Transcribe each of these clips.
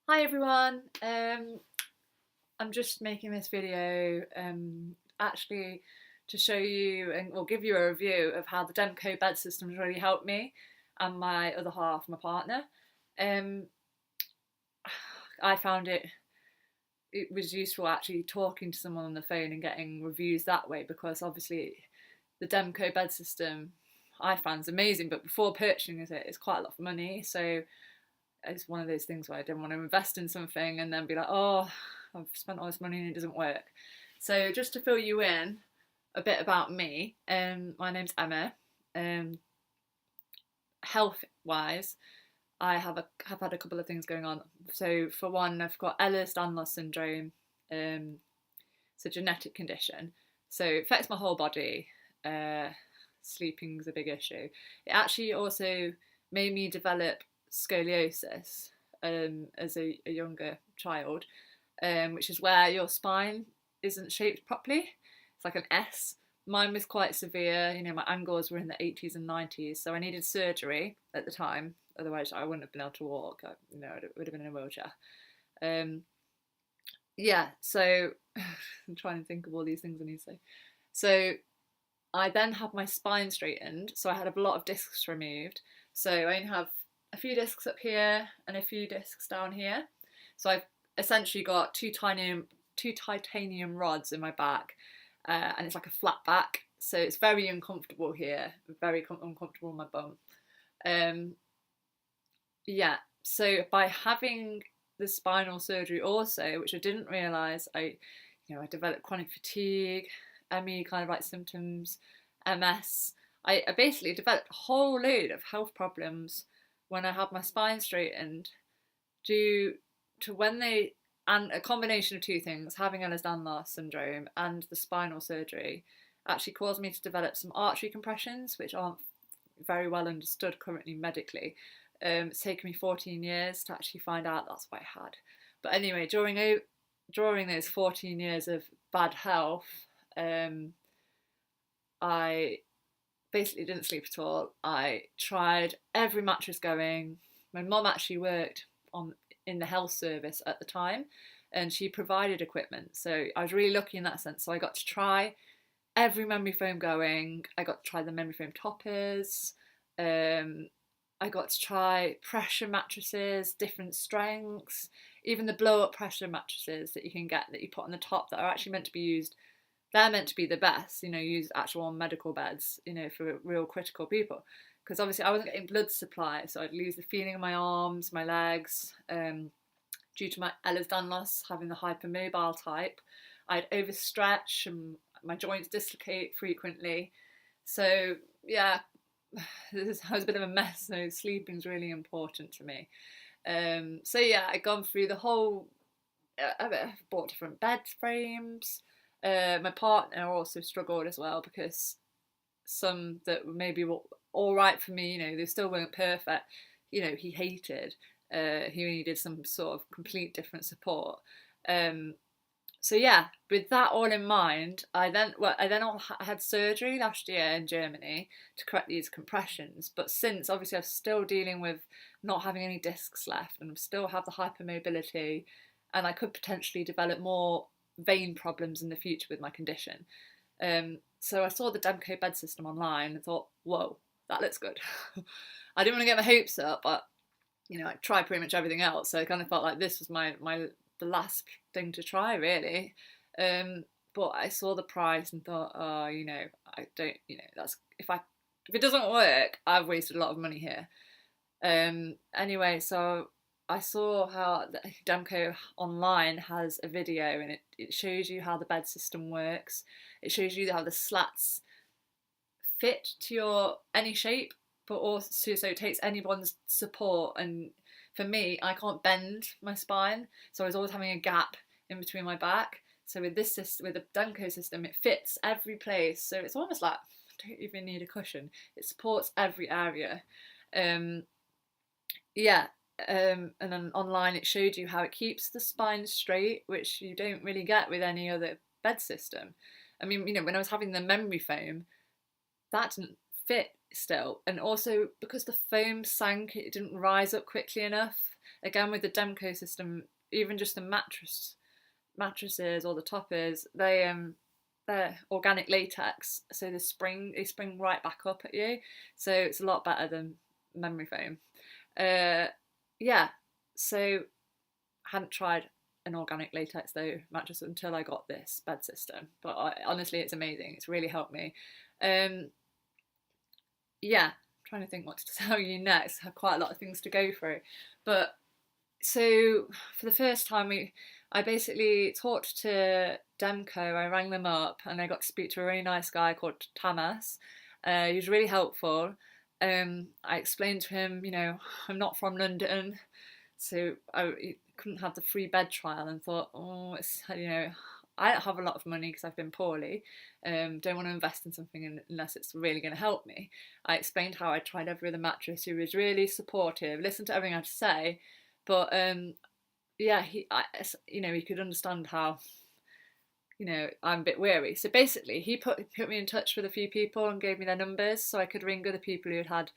Hi everyone. I'm just making this video actually to show you and or give you a review of how the Demco bed system has really helped me and my other half, my partner. Um, I found it was useful actually talking to someone on the phone and getting reviews that way, because obviously the Demco bed system I found is amazing, but before purchasing it's quite a lot of money. So it's one of those things where I didn't want to invest in something and then be like, oh, I've spent all this money and it doesn't work. So just to fill you in a bit about me, my name's Emma. Um, Health wise, have had a couple of things going on. So for one, I've got Ehlers-Danlos syndrome. It's a genetic condition, so it affects my whole body. Sleeping's a big issue. It actually also made me develop scoliosis as a younger child, which is where your spine isn't shaped properly. It's like an S. Mine was quite severe. My angles were in the 80s and 90s, so I needed surgery at the time. Otherwise, I wouldn't have been able to walk. I would have been in a wheelchair. Yeah, so I'm trying to think of all these things I need to say. So I then had my spine straightened, so I had a lot of discs removed. So I only have a few discs up here and a few discs down here. So I've essentially got two titanium rods in my back, and it's like a flat back. So it's very uncomfortable here, very uncomfortable in my bum. Yeah, so by having the spinal surgery also, which I didn't realise, I developed chronic fatigue, ME kind of like symptoms, MS. I basically developed a whole load of health problems when I had my spine straightened, due to and a combination of two things, having Ehlers-Danlos syndrome and the spinal surgery, actually caused me to develop some artery compressions, which aren't very well understood currently medically. It's taken me 14 years to actually find out that's what I had. But anyway, during those 14 years of bad health, I basically didn't sleep at all. I tried every mattress going. My mum actually worked in the health service at the time, and she provided equipment, so I was really lucky in that sense. So I got to try every memory foam going. I got to try the memory foam toppers. I got to try pressure mattresses, different strengths, even the blow up pressure mattresses that you can get that you put on the top that are actually meant to be used. They're meant to be the best, used actual on medical beds, for real critical people. Because obviously I wasn't getting blood supply, so I'd lose the feeling in my arms, my legs. Due to my Ehlers-Danlos having the hypermobile type, I'd overstretch and my joints dislocate frequently. So yeah, I was a bit of a mess. So sleeping's really important to me. So yeah, I'd gone through the whole. I bought different bed frames. My partner also struggled as well, because some that maybe were all right for me, they still weren't perfect. He hated. He needed some sort of complete different support. So yeah, with that all in mind, I had surgery last year in Germany to correct these compressions. But since obviously I'm still dealing with not having any discs left, and I still have the hypermobility, and I could potentially develop more vein problems in the future with my condition. So I saw the Demco bed system online and thought, whoa, that looks good. I didn't want to get my hopes up, but I tried pretty much everything else, so I kind of felt like this was the last thing to try, really. But I saw the price and thought, oh, I don't, that's if it doesn't work, I've wasted a lot of money here. Anyway, so I saw how the Demco online has a video, and it shows you how the bed system works. It shows you how the slats fit to your any shape, but also so it takes anyone's support. And for me, I can't bend my spine, so I was always having a gap in between my back. So with this system, with the Demco system, it fits every place. So it's almost like I don't even need a cushion. It supports every area. Yeah. And then online it showed you how it keeps the spine straight, which you don't really get with any other bed system. I mean, when I was having the memory foam, that didn't fit still, and also because the foam sank, it didn't rise up quickly enough. Again, with the Demco system, even just the mattresses or the toppers, they're organic latex, so they spring right back up at you. So it's a lot better than memory foam. Yeah, so I hadn't tried an organic latex though mattress until I got this bed system, but honestly, it's amazing. It's really helped me. Yeah, I'm trying to think what to tell you next. I have quite a lot of things to go through, but so for the first time, I basically talked to Demco. I rang them up and I got to speak to a really nice guy called Tamas. He was really helpful. I explained to him, I'm not from London, so I couldn't have the free bed trial, and thought, oh, I don't have a lot of money because I've been poorly. Don't want to invest in something unless it's really going to help me. I explained how I tried every other mattress. He was really supportive, listened to everything I had to say, but yeah, he could understand how, I'm a bit weary. So basically, he put me in touch with a few people and gave me their numbers so I could ring other people who had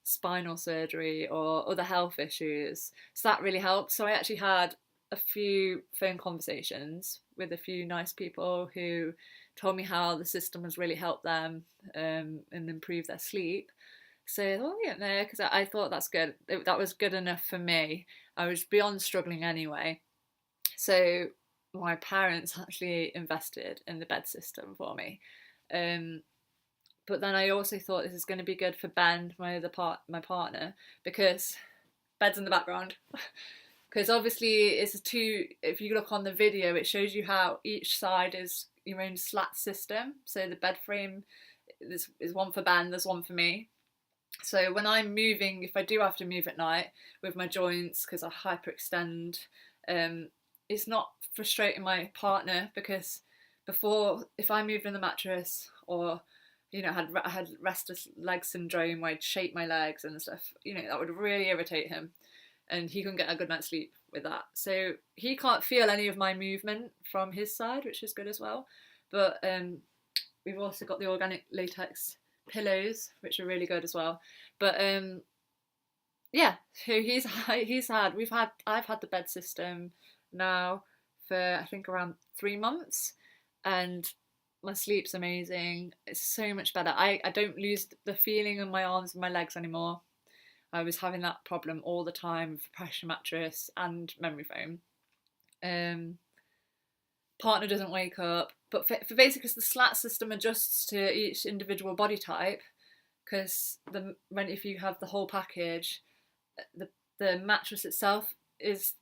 spinal surgery or other health issues. So that really helped. So I actually had a few phone conversations with a few nice people who told me how the system has really helped them and improved their sleep. So yeah, because I thought that's good. That was good enough for me. I was beyond struggling anyway. So my parents actually invested in the bed system for me. But then I also thought this is going to be good for Ben, my partner, because bed's in the background. Because obviously if you look on the video, it shows you how each side is your own slat system. So the bed frame is one for Ben, there's one for me. So when I'm moving, if I do have to move at night with my joints because I hyperextend, it's not frustrating my partner, because before, if I moved in the mattress or I had restless leg syndrome where I'd shake my legs and stuff, that would really irritate him, and he couldn't get a good night's sleep with that. So he can't feel any of my movement from his side, which is good as well. But we've also got the organic latex pillows, which are really good as well. But yeah, so I've had the bed system now for I think around 3 months, and my sleep's amazing. It's so much better. I don't lose the feeling in my arms and my legs anymore. I was having that problem all the time with the pressure mattress and memory foam. Partner doesn't wake up, but for basically, because the slat system adjusts to each individual body type, because if you have the whole package, the mattress itself is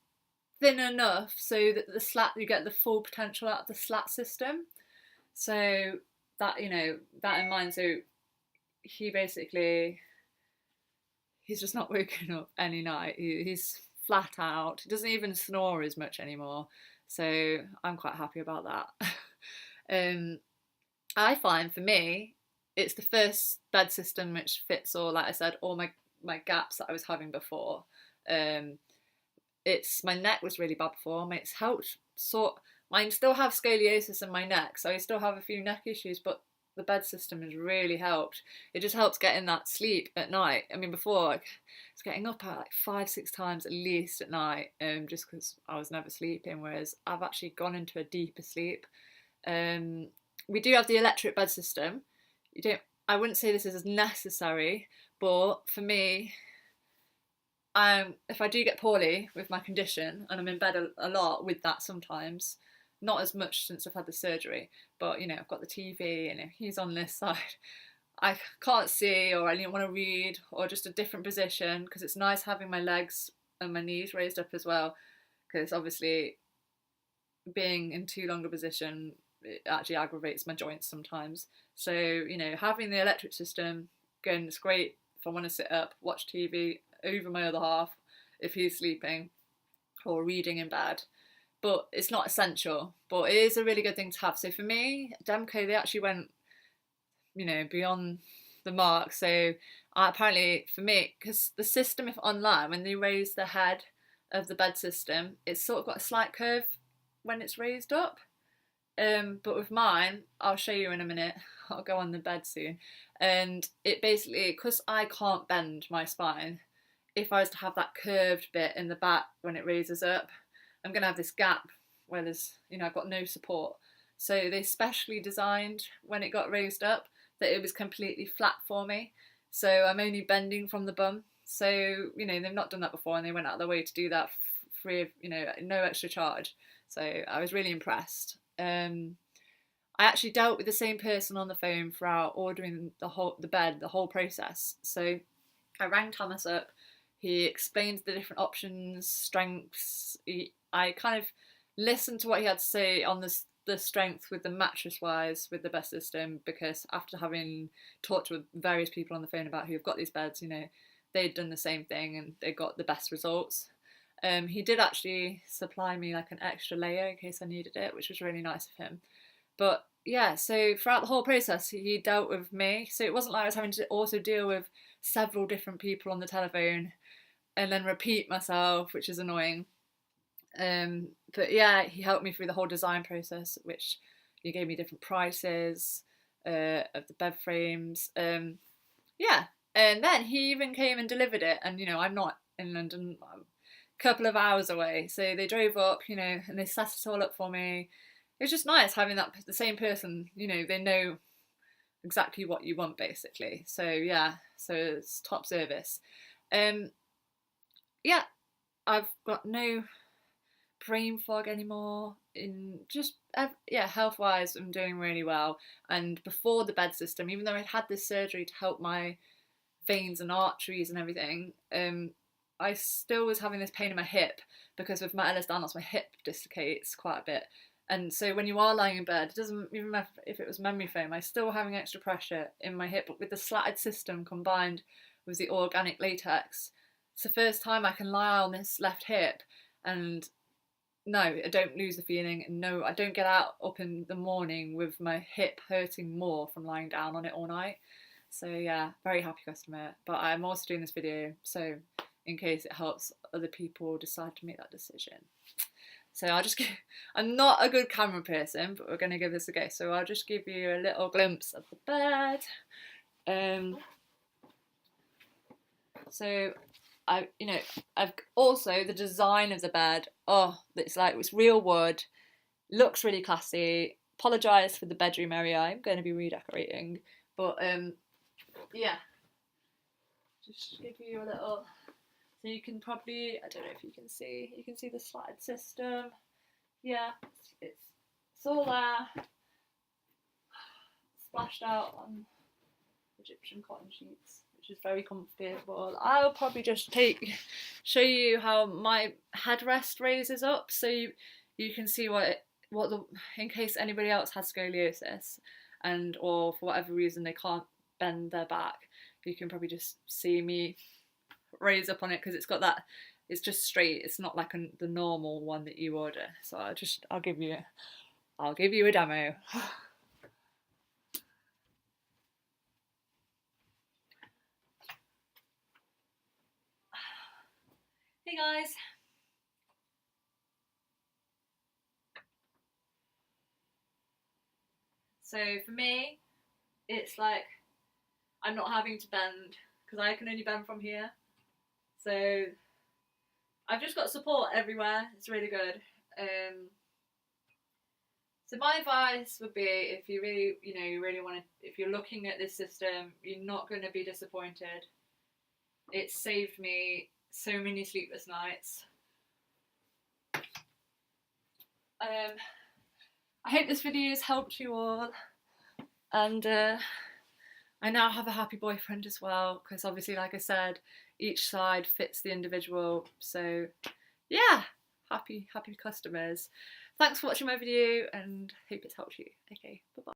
thin enough so that you get the full potential out of the slat system. So that that in mind, so he's just not waking up any night. He's flat out. He doesn't even snore as much anymore. So I'm quite happy about that. I find for me, it's the first bed system which fits all, like I said, all my gaps that I was having before. It's my neck was really bad before. It's helped I still have scoliosis in my neck, so I still have a few neck issues, but the bed system has really helped. It just helps getting that sleep at night. I mean, before I was getting up at like 5-6 times at least at night, just because I was never sleeping. Whereas I've actually gone into a deeper sleep. We do have the electric bed system. I wouldn't say this is necessary, but for me, if I do get poorly with my condition, and I'm in bed a lot with that sometimes, not as much since I've had the surgery, but I've got the TV and he's on this side, I can't see, or I didn't want to read, or just a different position, because it's nice having my legs and my knees raised up as well, because obviously being in too long a position, it actually aggravates my joints sometimes. So having the electric system, again, it's great if I want to sit up, watch TV over my other half if he's sleeping, or reading in bed. But it's not essential, but it is a really good thing to have. So for me, Demco, they actually went beyond the mark. So apparently for me, because the system, if online, when they raise the head of the bed system, it's sort of got a slight curve when it's raised up. But with mine, I'll show you in a minute, I'll go on the bed soon. and it basically, because I can't bend my spine, if I was to have that curved bit in the back when it raises up, I'm going to have this gap where there's, I've got no support. So they specially designed when it got raised up that it was completely flat for me. So I'm only bending from the bum. So, they've not done that before, and they went out of their way to do that free of, no extra charge. So I was really impressed. I actually dealt with the same person on the phone throughout ordering the bed, the whole process. So I rang Thomas up. He explained the different options, strengths. I kind of listened to what he had to say on the strength with the mattress wise with the bed system, because after having talked with various people on the phone about who've got these beds, they'd done the same thing and they got the best results. He did actually supply me like an extra layer in case I needed it, which was really nice of him. But yeah, so throughout the whole process, he dealt with me. So it wasn't like I was having to also deal with several different people on the telephone and then repeat myself, which is annoying. But yeah, he helped me through the whole design process, which he gave me different prices of the bed frames. Yeah, and then he even came and delivered it. And I'm not in London, I'm a couple of hours away, so they drove up, and they set it all up for me. It was just nice having the same person. They know exactly what you want basically. So yeah, so it's top service. Yeah, I've got no brain fog anymore. Health wise, I'm doing really well. And before the bed system, even though I'd had this surgery to help my veins and arteries and everything, I still was having this pain in my hip because with my Ehlers-Danlos, my hip dislocates quite a bit. And so when you are lying in bed, it doesn't even matter if it was memory foam, I still having extra pressure in my hip. But with the slatted system combined with the organic latex, it's the first time I can lie on this left hip and no, I don't lose the feeling, and no, I don't get up in the morning with my hip hurting more from lying down on it all night. So yeah, very happy customer. But I'm also doing this video so in case it helps other people decide to make that decision. So I'm not a good camera person, but we're going to give this a go. So I'll just give you a little glimpse of the bed. So I've also the design of the bed. Oh, it's real wood, looks really classy. Apologise for the bedroom area. I'm going to be redecorating, but yeah, just give you a little. So you can probably, I don't know if you can see the slide system. Yeah, it's all there, splashed out on Egyptian cotton sheets, which is very comfortable. I'll probably just show you how my headrest raises up, so you can see in case anybody else has scoliosis or for whatever reason they can't bend their back, you can probably just see me raise up on it because it's just straight. It's not like the normal one that you order. So I'll give you a demo. Hey guys. So for me, it's like I'm not having to bend because I can only bend from here. So I've just got support everywhere. It's really good. So my advice would be, if you really, you really want to, if you're looking at this system, you're not going to be disappointed. It saved me so many sleepless nights. I hope this video has helped you all, and I now have a happy boyfriend as well, because obviously, like I said, each side fits the individual. So yeah, happy customers. Thanks for watching my video and hope it's helped you. Okay, bye bye.